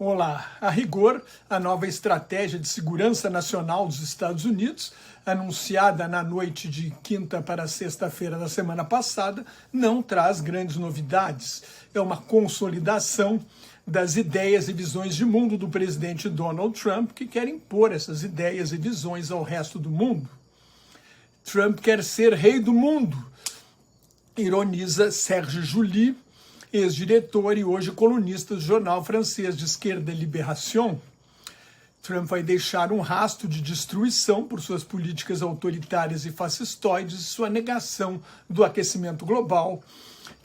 Olá, a rigor, a nova estratégia de segurança nacional dos Estados Unidos, anunciada na noite de quinta para sexta-feira da semana passada, não traz grandes novidades. É uma consolidação das ideias e visões de mundo do presidente Donald Trump, que quer impor essas ideias e visões ao resto do mundo. Trump quer ser rei do mundo, ironiza Serge July, ex-diretor e hoje colunista do jornal francês de esquerda Libération. Trump vai deixar um rastro de destruição por suas políticas autoritárias e fascistoides e sua negação do aquecimento global,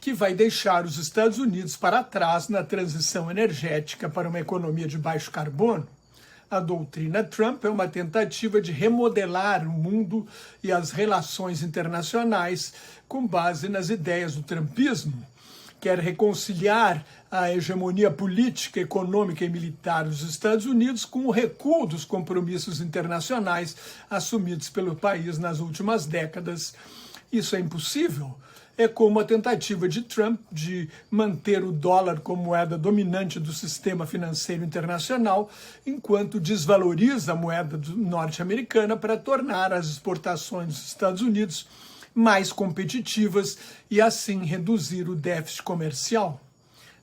que vai deixar os Estados Unidos para trás na transição energética para uma economia de baixo carbono. A doutrina Trump é uma tentativa de remodelar o mundo e as relações internacionais com base nas ideias do trumpismo. Quer reconciliar a hegemonia política, econômica e militar dos Estados Unidos com o recuo dos compromissos internacionais assumidos pelo país nas últimas décadas. Isso é impossível. É como a tentativa de Trump de manter o dólar como moeda dominante do sistema financeiro internacional, enquanto desvaloriza a moeda norte-americana para tornar as exportações dos Estados Unidos mais competitivas e assim reduzir o déficit comercial.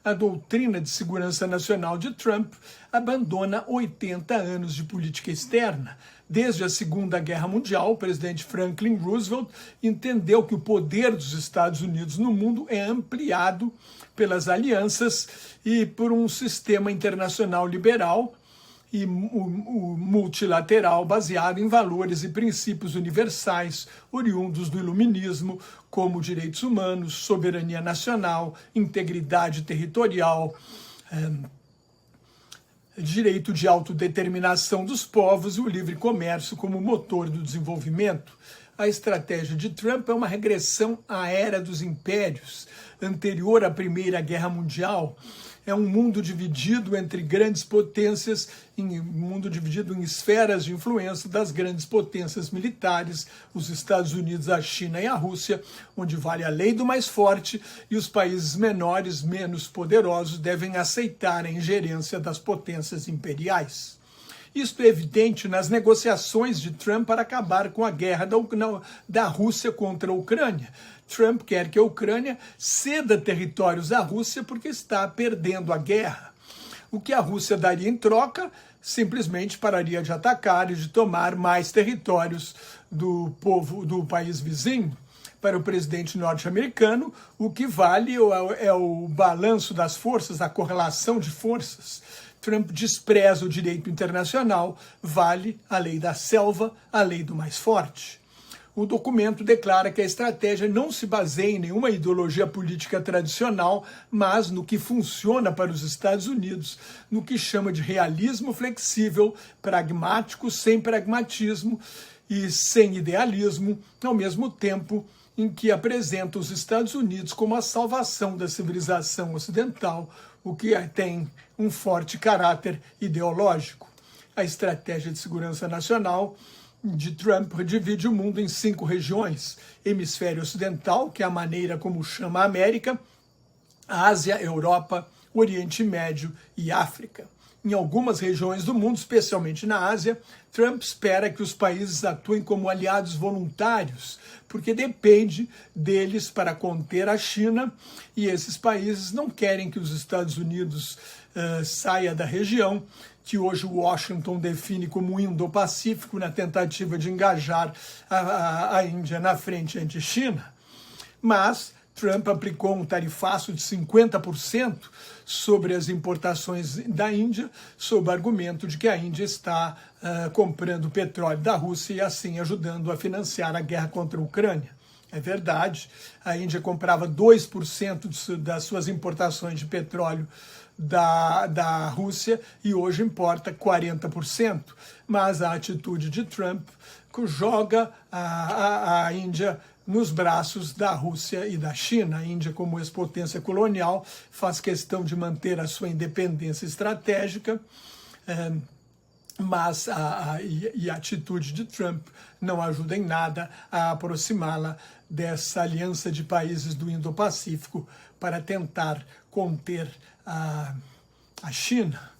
A doutrina de segurança nacional de Trump abandona 80 anos de política externa. Desde a Segunda Guerra Mundial, o presidente Franklin Roosevelt entendeu que o poder dos Estados Unidos no mundo é ampliado pelas alianças e por um sistema internacional liberal e multilateral baseado em valores e princípios universais oriundos do iluminismo, como direitos humanos, soberania nacional, integridade territorial, direito de autodeterminação dos povos e o livre comércio como motor do desenvolvimento. A estratégia de Trump é uma regressão à era dos impérios, anterior à Primeira Guerra Mundial. É um mundo dividido entre grandes potências, um mundo dividido em esferas de influência das grandes potências militares, os Estados Unidos, a China e a Rússia, onde vale a lei do mais forte e os países menores, menos poderosos, devem aceitar a ingerência das potências imperiais. Isto é evidente nas negociações de Trump para acabar com a guerra da Rússia contra a Ucrânia. Trump quer que a Ucrânia ceda territórios à Rússia porque está perdendo a guerra. O que a Rússia daria em troca simplesmente pararia de atacar e de tomar mais territórios do país vizinho. Para o presidente norte-americano, o que vale é o balanço das forças, a correlação de forças. Trump despreza o direito internacional, vale a lei da selva, a lei do mais forte. O documento declara que a estratégia não se baseia em nenhuma ideologia política tradicional, mas no que funciona para os Estados Unidos, no que chama de realismo flexível, pragmático, sem pragmatismo e sem idealismo, ao mesmo tempo em que apresenta os Estados Unidos como a salvação da civilização ocidental, o que tem um forte caráter ideológico. A estratégia de segurança nacional de Trump divide o mundo em 5 regiões: hemisfério ocidental, que é a maneira como chama a América, Ásia, Europa, Oriente Médio e África. Em algumas regiões do mundo, especialmente na Ásia, Trump espera que os países atuem como aliados voluntários, porque depende deles para conter a China, e esses países não querem que os Estados Unidos saia da região, que hoje Washington define como Indo-Pacífico, na tentativa de engajar a Índia na frente anti-China. Mas Trump aplicou um tarifaço de 50% sobre as importações da Índia, sob o argumento de que a Índia está comprando petróleo da Rússia e assim ajudando a financiar a guerra contra a Ucrânia. É verdade, a Índia comprava 2% das suas importações de petróleo da Rússia e hoje importa 40%. Mas a atitude de Trump joga a Índia nos braços da Rússia e da China. A Índia, como ex-potência colonial, faz questão de manter a sua independência estratégica, mas a atitude de Trump não ajuda em nada a aproximá-la dessa aliança de países do Indo-Pacífico para tentar conter a China.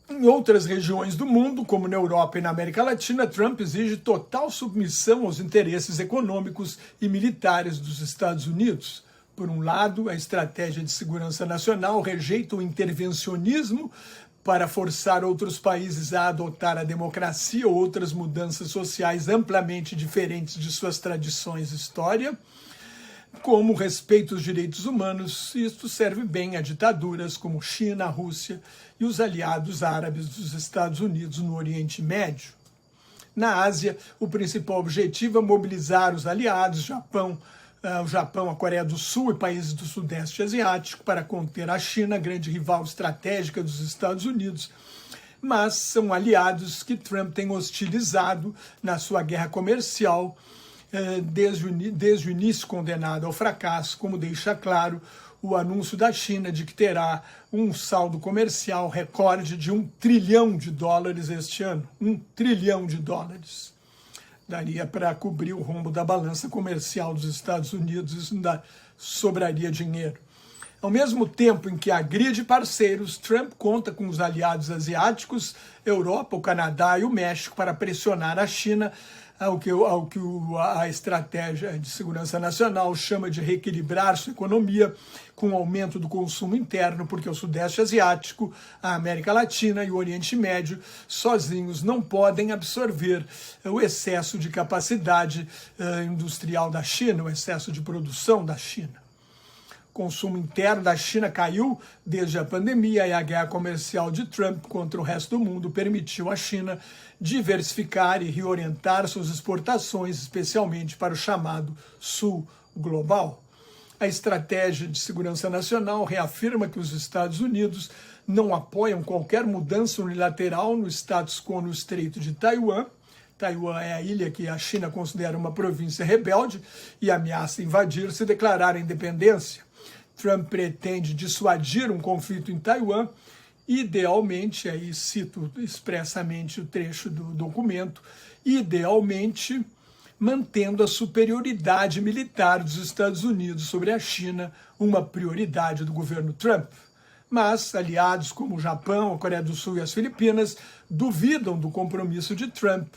Em outras regiões do mundo, como na Europa e na América Latina, Trump exige total submissão aos interesses econômicos e militares dos Estados Unidos. Por um lado, a estratégia de segurança nacional rejeita o intervencionismo para forçar outros países a adotar a democracia ou outras mudanças sociais amplamente diferentes de suas tradições e história. Como respeito aos direitos humanos, isto serve bem a ditaduras como China, Rússia e os aliados árabes dos Estados Unidos no Oriente Médio. Na Ásia, o principal objetivo é mobilizar os aliados, o Japão, a Coreia do Sul e países do Sudeste Asiático para conter a China, grande rival estratégica dos Estados Unidos, mas são aliados que Trump tem hostilizado na sua guerra comercial, desde o início condenado ao fracasso, como deixa claro o anúncio da China de que terá um saldo comercial recorde de $1 trilhão este ano. $1 trilhão. Daria para cobrir o rombo da balança comercial dos Estados Unidos, isso ainda sobraria dinheiro. Ao mesmo tempo em que agride parceiros, Trump conta com os aliados asiáticos, Europa, o Canadá e o México para pressionar a China ao que a estratégia de segurança nacional chama de reequilibrar sua economia com o aumento do consumo interno, porque o Sudeste Asiático, a América Latina e o Oriente Médio sozinhos não podem absorver o excesso de capacidade industrial da China, o excesso de produção da China. O consumo interno da China caiu desde a pandemia e a guerra comercial de Trump contra o resto do mundo permitiu à China diversificar e reorientar suas exportações, especialmente para o chamado Sul Global. A estratégia de segurança nacional reafirma que os Estados Unidos não apoiam qualquer mudança unilateral no status quo no Estreito de Taiwan. Taiwan é a ilha que a China considera uma província rebelde e ameaça invadir se declarar a independência. Trump pretende dissuadir um conflito em Taiwan, idealmente, aí cito expressamente o trecho do documento, idealmente mantendo a superioridade militar dos Estados Unidos sobre a China, uma prioridade do governo Trump. Mas aliados como o Japão, a Coreia do Sul e as Filipinas duvidam do compromisso de Trump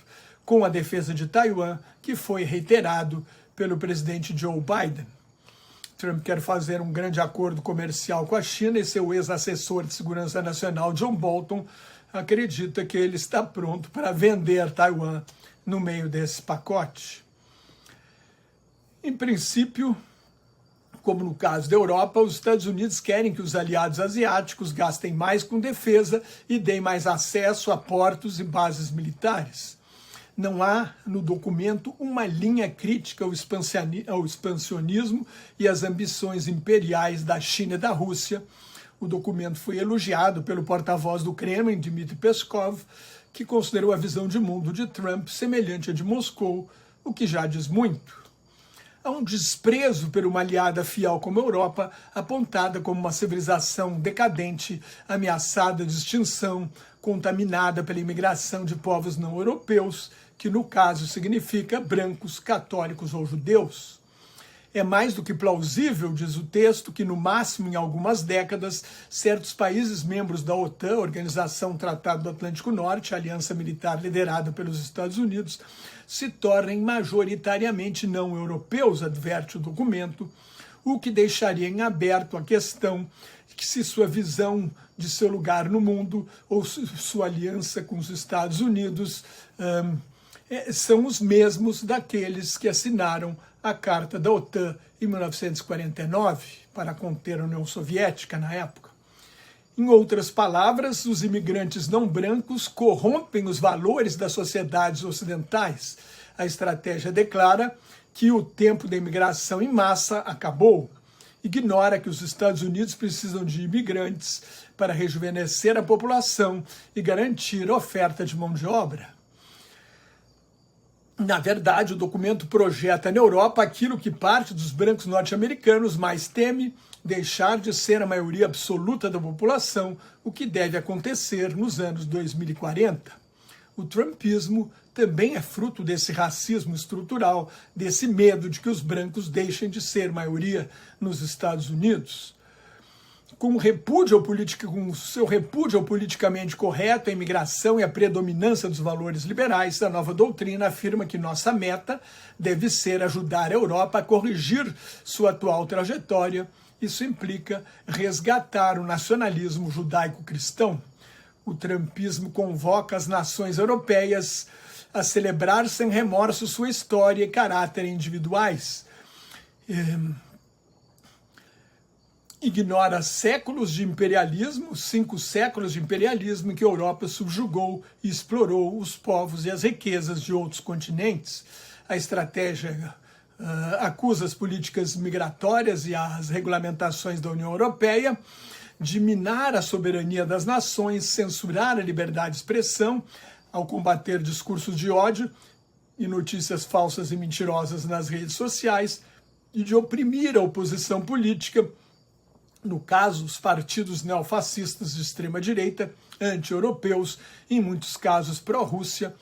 com a defesa de Taiwan, que foi reiterado pelo presidente Joe Biden. Trump quer fazer um grande acordo comercial com a China e seu ex-assessor de segurança nacional, John Bolton, acredita que ele está pronto para vender Taiwan no meio desse pacote. Em princípio, como no caso da Europa, os Estados Unidos querem que os aliados asiáticos gastem mais com defesa e deem mais acesso a portos e bases militares. Não há no documento uma linha crítica ao expansionismo e às ambições imperiais da China e da Rússia. O documento foi elogiado pelo porta-voz do Kremlin, Dmitry Peskov, que considerou a visão de mundo de Trump semelhante à de Moscou, o que já diz muito. Há um desprezo por uma aliada fiel como a Europa, apontada como uma civilização decadente, ameaçada de extinção, contaminada pela imigração de povos não europeus, que no caso significa brancos, católicos ou judeus. É mais do que plausível, diz o texto, que no máximo em algumas décadas, certos países membros da OTAN, Organização Tratado do Atlântico Norte, aliança militar liderada pelos Estados Unidos, se tornem majoritariamente não europeus, adverte o documento, o que deixaria em aberto a questão de se sua visão de seu lugar no mundo ou sua aliança com os Estados Unidos são os mesmos daqueles que assinaram a Carta da OTAN em 1949, para conter a União Soviética na época. Em outras palavras, os imigrantes não brancos corrompem os valores das sociedades ocidentais. A estratégia declara que o tempo da imigração em massa acabou. Ignora que os Estados Unidos precisam de imigrantes para rejuvenescer a população e garantir a oferta de mão de obra. Na verdade, o documento projeta na Europa aquilo que parte dos brancos norte-americanos mais teme, deixar de ser a maioria absoluta da população, o que deve acontecer nos anos 2040. O trumpismo também é fruto desse racismo estrutural, desse medo de que os brancos deixem de ser maioria nos Estados Unidos. com seu repúdio ao politicamente correto, a imigração e a predominância dos valores liberais, a nova doutrina afirma que nossa meta deve ser ajudar a Europa a corrigir sua atual trajetória. Isso implica resgatar o nacionalismo judaico-cristão. O trumpismo convoca as nações europeias a celebrar sem remorso sua história e caráter individuais. Ignora séculos de imperialismo, 5 séculos de imperialismo em que a Europa subjugou e explorou os povos e as riquezas de outros continentes. A estratégia acusa as políticas migratórias e as regulamentações da União Europeia de minar a soberania das nações, censurar a liberdade de expressão ao combater discursos de ódio e notícias falsas e mentirosas nas redes sociais e de oprimir a oposição política, no caso, os partidos neofascistas de extrema-direita, anti-europeus, em muitos casos pró-Rússia,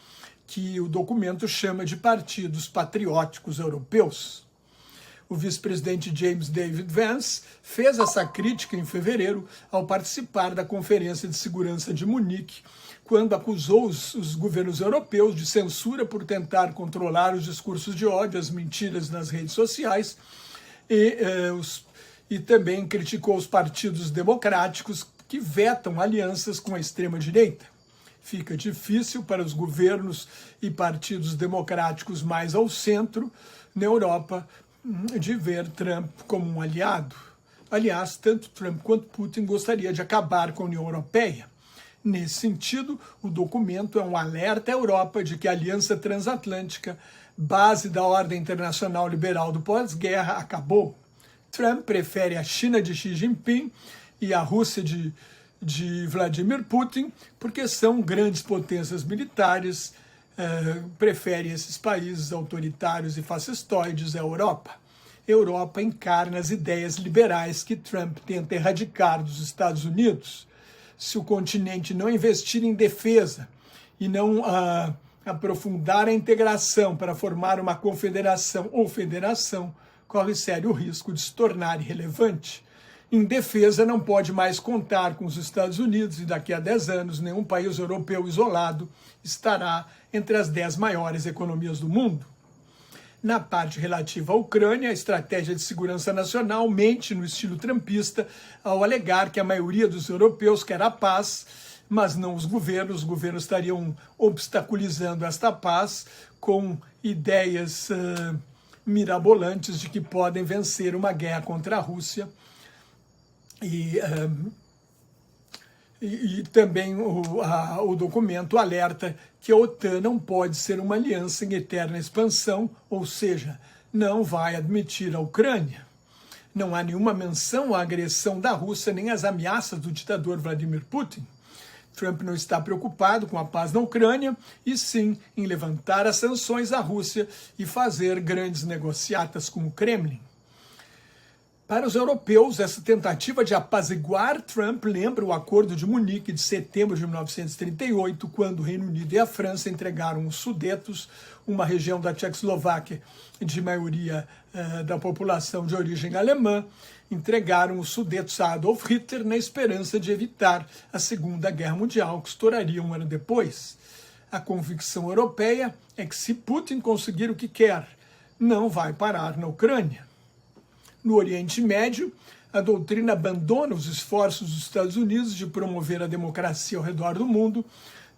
que o documento chama de partidos patrióticos europeus. O vice-presidente James David Vance fez essa crítica em fevereiro ao participar da Conferência de Segurança de Munique, quando acusou os governos europeus de censura por tentar controlar os discursos de ódio, as mentiras nas redes sociais e também criticou os partidos democráticos que vetam alianças com a extrema-direita. Fica difícil para os governos e partidos democráticos mais ao centro na Europa de ver Trump como um aliado. Aliás, tanto Trump quanto Putin gostariam de acabar com a União Europeia. Nesse sentido, o documento é um alerta à Europa de que a Aliança Transatlântica, base da ordem internacional liberal do pós-guerra, acabou. Trump prefere a China de Xi Jinping e a Rússia de Vladimir Putin, porque são grandes potências militares, prefere esses países autoritários e fascistoides à Europa. A Europa encarna as ideias liberais que Trump tenta erradicar dos Estados Unidos. Se o continente não investir em defesa e não aprofundar a integração para formar uma confederação ou federação, corre sério risco de se tornar irrelevante. Em defesa, não pode mais contar com os Estados Unidos e daqui a 10 anos nenhum país europeu isolado estará entre as 10 maiores economias do mundo. Na parte relativa à Ucrânia, a estratégia de segurança nacional mente no estilo trumpista ao alegar que a maioria dos europeus quer a paz, mas não os governos. Os governos estariam obstaculizando esta paz com ideias mirabolantes de que podem vencer uma guerra contra a Rússia. E também o documento alerta que a OTAN não pode ser uma aliança em eterna expansão, ou seja, não vai admitir a Ucrânia. Não há nenhuma menção à agressão da Rússia nem às ameaças do ditador Vladimir Putin. Trump não está preocupado com a paz na Ucrânia, e sim em levantar as sanções à Rússia e fazer grandes negociatas com o Kremlin. Para os europeus, essa tentativa de apaziguar Trump lembra o Acordo de Munique de setembro de 1938, quando o Reino Unido e a França entregaram os Sudetos, uma região da Tchecoslováquia de maioria da população de origem alemã, entregaram os Sudetos a Adolf Hitler na esperança de evitar a Segunda Guerra Mundial, que estouraria um ano depois. A convicção europeia é que se Putin conseguir o que quer, não vai parar na Ucrânia. No Oriente Médio, a doutrina abandona os esforços dos Estados Unidos de promover a democracia ao redor do mundo,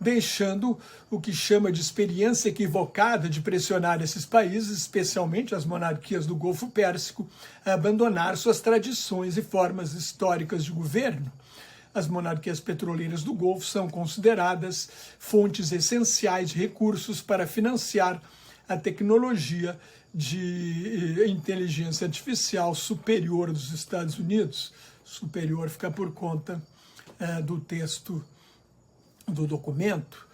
deixando o que chama de experiência equivocada de pressionar esses países, especialmente as monarquias do Golfo Pérsico, a abandonar suas tradições e formas históricas de governo. As monarquias petroleiras do Golfo são consideradas fontes essenciais de recursos para financiar a tecnologia de inteligência artificial superior dos Estados Unidos. Superior fica por conta do texto do documento.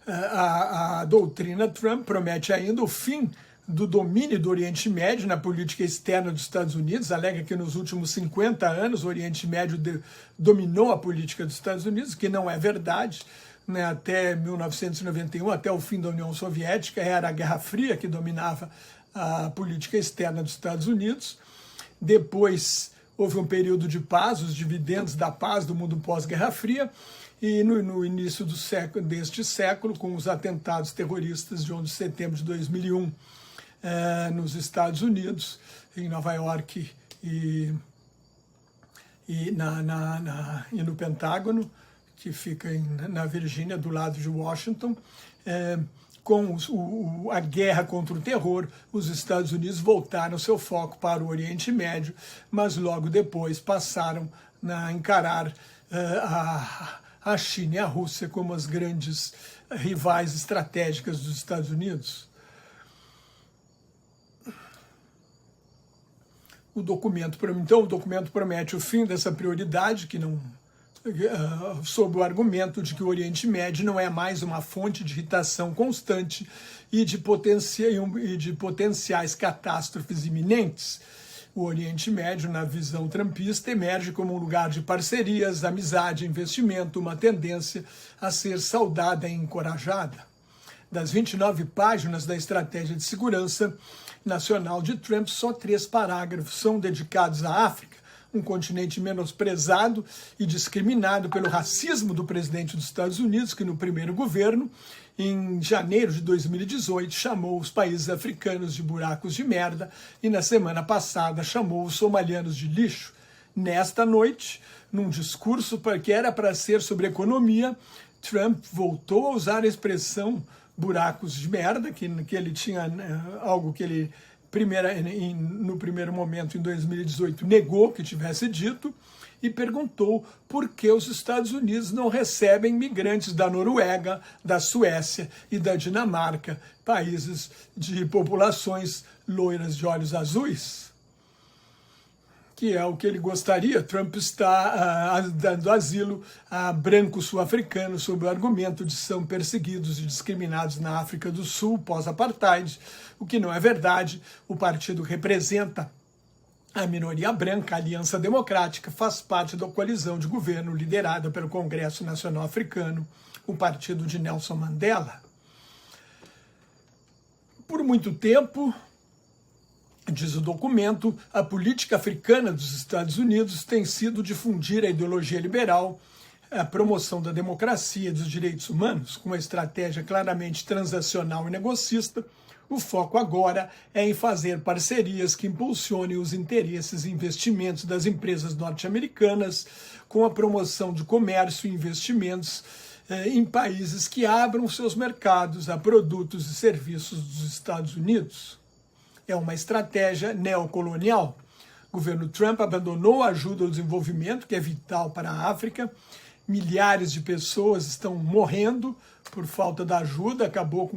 A doutrina Trump promete ainda o fim do domínio do Oriente Médio na política externa dos Estados Unidos, alega que nos últimos 50 anos o Oriente Médio dominou a política dos Estados Unidos, que não é verdade. Até 1991, até o fim da União Soviética, era a Guerra Fria que dominava a política externa dos Estados Unidos. Depois houve um período de paz, os dividendos da paz do mundo pós-Guerra Fria, e no início deste século, com os atentados terroristas de 11 de setembro de 2001 nos Estados Unidos, em Nova York e no Pentágono, que fica na Virgínia, do lado de Washington. Com a guerra contra o terror, os Estados Unidos voltaram seu foco para o Oriente Médio, mas logo depois passaram a encarar a China e a Rússia como as grandes rivais estratégicas dos Estados Unidos. O documento promete o fim dessa prioridade, que não, sob o argumento de que o Oriente Médio não é mais uma fonte de irritação constante e de potenciais catástrofes iminentes. O Oriente Médio, na visão trumpista, emerge como um lugar de parcerias, amizade, investimento, uma tendência a ser saudada e encorajada. Das 29 páginas da Estratégia de Segurança Nacional de Trump, só 3 parágrafos são dedicados à África, um continente menosprezado e discriminado pelo racismo do presidente dos Estados Unidos, que no primeiro governo, em janeiro de 2018, chamou os países africanos de buracos de merda e na semana passada chamou os somalianos de lixo. Nesta noite, num discurso que era para ser sobre economia, Trump voltou a usar a expressão buracos de merda, que ele tinha algo que ele no primeiro momento, em 2018, negou que tivesse dito, e perguntou por que os Estados Unidos não recebem migrantes da Noruega, da Suécia e da Dinamarca, países de populações loiras de olhos azuis, que é o que ele gostaria. Trump está dando asilo a brancos sul-africanos sob o argumento de são perseguidos e discriminados na África do Sul pós-apartheid, o que não é verdade. O partido representa a minoria branca. A Aliança Democrática faz parte da coalizão de governo liderada pelo Congresso Nacional Africano, o partido de Nelson Mandela. Por muito tempo, diz o documento, a política africana dos Estados Unidos tem sido difundir a ideologia liberal, a promoção da democracia e dos direitos humanos, com uma estratégia claramente transacional e negocista. O foco agora é em fazer parcerias que impulsionem os interesses e investimentos das empresas norte-americanas, com a promoção de comércio e investimentos em países que abram seus mercados a produtos e serviços dos Estados Unidos. É uma estratégia neocolonial. O governo Trump abandonou a ajuda ao desenvolvimento, que é vital para a África. Milhares de pessoas estão morrendo por falta da ajuda, acabou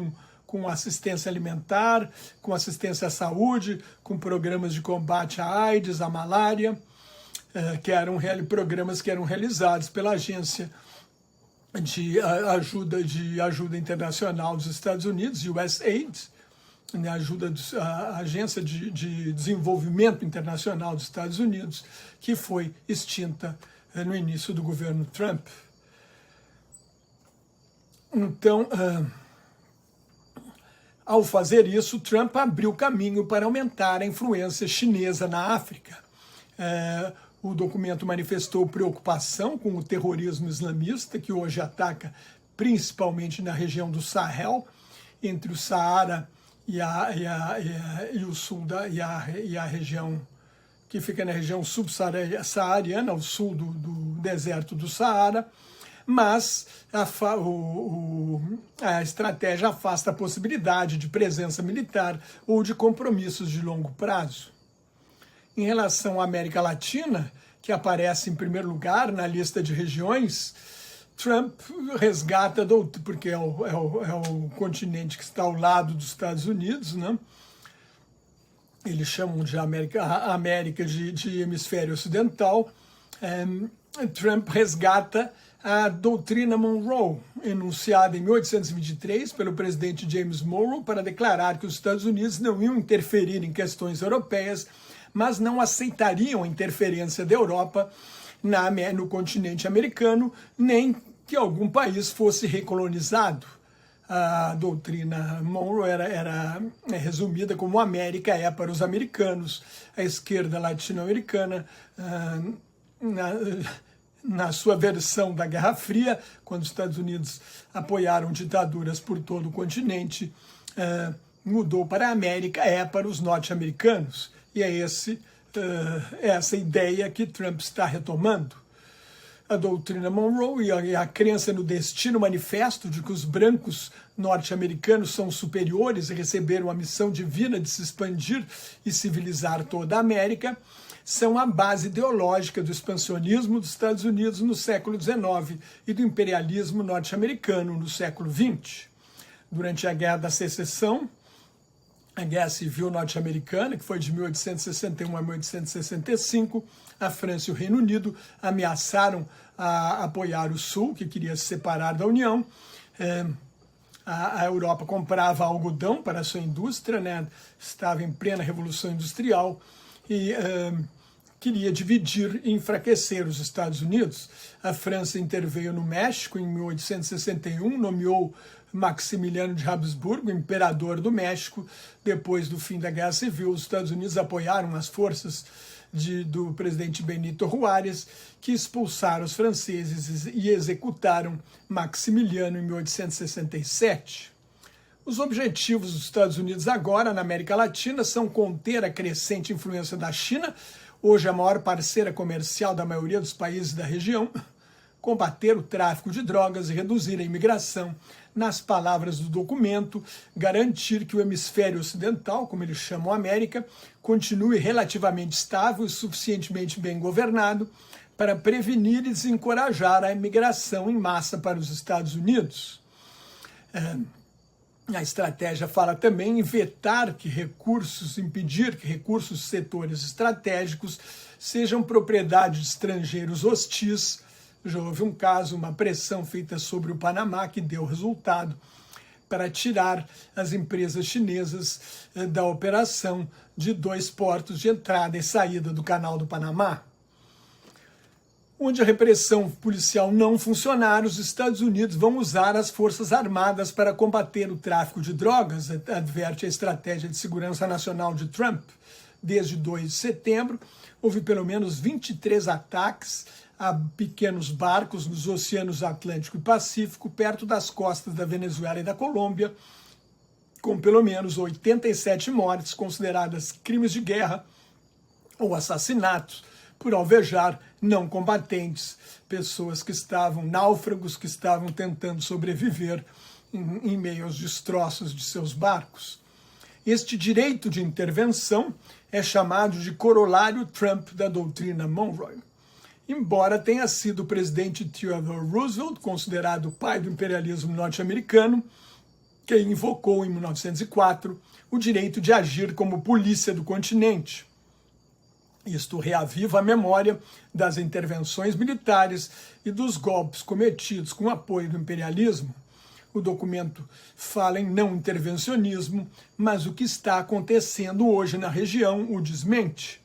com assistência alimentar, com assistência à saúde, com programas de combate à AIDS, à malária, programas que eram realizados pela Agência de Ajuda Internacional dos Estados Unidos, USAID, a Agência de Desenvolvimento Internacional dos Estados Unidos, que foi extinta no início do governo Trump. Então, ao fazer isso, Trump abriu caminho para aumentar a influência chinesa na África. O documento manifestou preocupação com o terrorismo islamista, que hoje ataca principalmente na região do Sahel, entre o Saara e a região que fica na região subsaariana, ao sul do deserto do Saara, mas a estratégia afasta a possibilidade de presença militar ou de compromissos de longo prazo. Em relação à América Latina, que aparece em primeiro lugar na lista de regiões, Trump resgata, porque é o continente que está ao lado dos Estados Unidos, né? Eles chamam de América de hemisfério ocidental. Trump resgata a doutrina Monroe, enunciada em 1823 pelo presidente James Monroe para declarar que os Estados Unidos não iam interferir em questões europeias, mas não aceitariam a interferência da Europa no continente americano, nem que algum país fosse recolonizado. A doutrina Monroe era resumida como a América é para os americanos. A esquerda latino-americana, na sua versão da Guerra Fria, quando os Estados Unidos apoiaram ditaduras por todo o continente, mudou para a América é para os norte-americanos. E é essa ideia que Trump está retomando. A doutrina Monroe e a crença no destino manifesto de que os brancos norte-americanos são superiores e receberam a missão divina de se expandir e civilizar toda a América são a base ideológica do expansionismo dos Estados Unidos no século XIX e do imperialismo norte-americano no século XX. Durante a Guerra da Secessão, a Guerra Civil Norte-Americana, que foi de 1861 a 1865, a França e o Reino Unido ameaçaram apoiar o Sul, que queria se separar da União. A Europa comprava algodão para a sua indústria, né? Estava em plena Revolução Industrial e queria dividir e enfraquecer os Estados Unidos. A França interveio no México em 1861, nomeou Maximiliano de Habsburgo, imperador do México. Depois do fim da Guerra Civil, os Estados Unidos apoiaram as forças do presidente Benito Juárez, que expulsaram os franceses e executaram Maximiliano em 1867. Os objetivos dos Estados Unidos agora na América Latina são conter a crescente influência da China, hoje a maior parceira comercial da maioria dos países da região, combater o tráfico de drogas e reduzir a imigração. Nas palavras do documento, garantir que o hemisfério ocidental, como eles chamam a América, continue relativamente estável e suficientemente bem governado para prevenir e desencorajar a imigração em massa para os Estados Unidos. A estratégia fala também em impedir que recursos de setores estratégicos sejam propriedade de estrangeiros hostis. Já houve um caso, uma pressão feita sobre o Panamá que deu resultado para tirar as empresas chinesas da operação de 2 portos de entrada e saída do Canal do Panamá. Onde a repressão policial não funcionar, os Estados Unidos vão usar as forças armadas para combater o tráfico de drogas, adverte a Estratégia de Segurança Nacional de Trump. Desde 2 de setembro, houve pelo menos 23 ataques a pequenos barcos nos oceanos Atlântico e Pacífico, perto das costas da Venezuela e da Colômbia, com pelo menos 87 mortes consideradas crimes de guerra ou assassinatos por alvejar não combatentes, pessoas que estavam, náufragos que estavam tentando sobreviver em meio aos destroços de seus barcos. Este direito de intervenção é chamado de corolário Trump da doutrina Monroe. Embora tenha sido o presidente Theodore Roosevelt, considerado o pai do imperialismo norte-americano, quem invocou em 1904 o direito de agir como polícia do continente. Isto reaviva a memória das intervenções militares e dos golpes cometidos com apoio do imperialismo. O documento fala em não intervencionismo, mas o que está acontecendo hoje na região o desmente.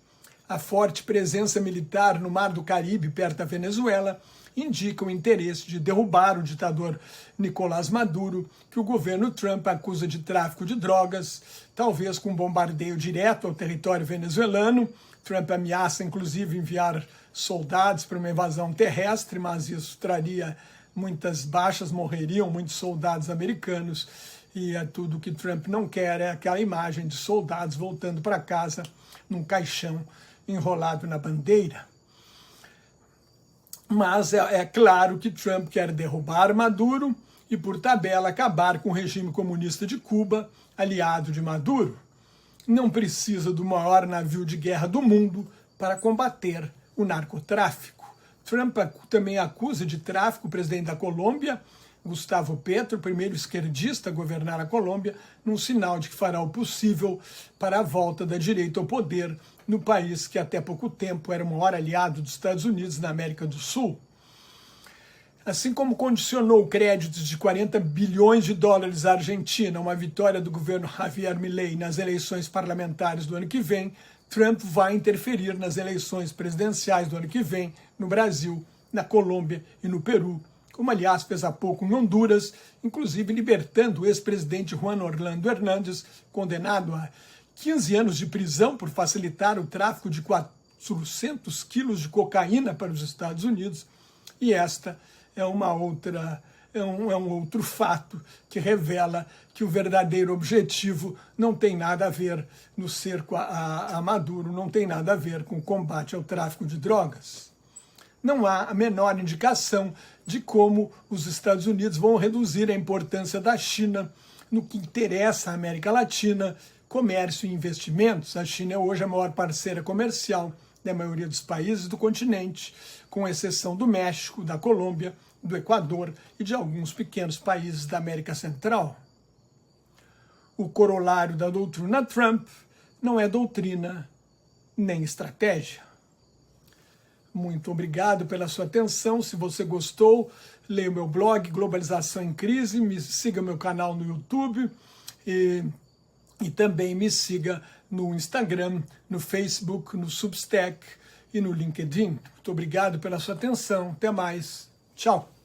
A forte presença militar no Mar do Caribe, perto da Venezuela, indica o interesse de derrubar o ditador Nicolás Maduro, que o governo Trump acusa de tráfico de drogas, talvez com bombardeio direto ao território venezuelano. Trump ameaça, inclusive, enviar soldados para uma invasão terrestre, mas isso traria muitas baixas, morreriam muitos soldados americanos, e tudo que Trump não quer é aquela imagem de soldados voltando para casa num caixão enrolado na bandeira. Mas é claro que Trump quer derrubar Maduro e, por tabela, acabar com o regime comunista de Cuba, aliado de Maduro. Não precisa do maior navio de guerra do mundo para combater o narcotráfico. Trump também acusa de tráfico o presidente da Colômbia, Gustavo Petro, primeiro esquerdista a governar a Colômbia, num sinal de que fará o possível para a volta da direita ao poder no país que até pouco tempo era o maior aliado dos Estados Unidos na América do Sul. Assim como condicionou créditos de 40 bilhões de dólares à Argentina, uma vitória do governo Javier Milei nas eleições parlamentares do ano que vem, Trump vai interferir nas eleições presidenciais do ano que vem no Brasil, na Colômbia e no Peru, como aliás fez há pouco em Honduras, inclusive libertando o ex-presidente Juan Orlando Hernández, condenado a 15 anos de prisão por facilitar o tráfico de 400 quilos de cocaína para os Estados Unidos. E esta é um outro fato que revela que o verdadeiro objetivo não tem nada a ver no cerco a Maduro, não tem nada a ver com o combate ao tráfico de drogas. Não há a menor indicação de como os Estados Unidos vão reduzir a importância da China no que interessa à América Latina, comércio e investimentos. A China é hoje a maior parceira comercial da maioria dos países do continente, com exceção do México, da Colômbia, do Equador e de alguns pequenos países da América Central. O corolário da doutrina Trump não é doutrina nem estratégia. Muito obrigado pela sua atenção. Se você gostou, leia o meu blog Globalização em Crise, me siga meu canal no YouTube e também me siga no Instagram, no Facebook, no Substack e no LinkedIn. Muito obrigado pela sua atenção. Até mais. Tchau.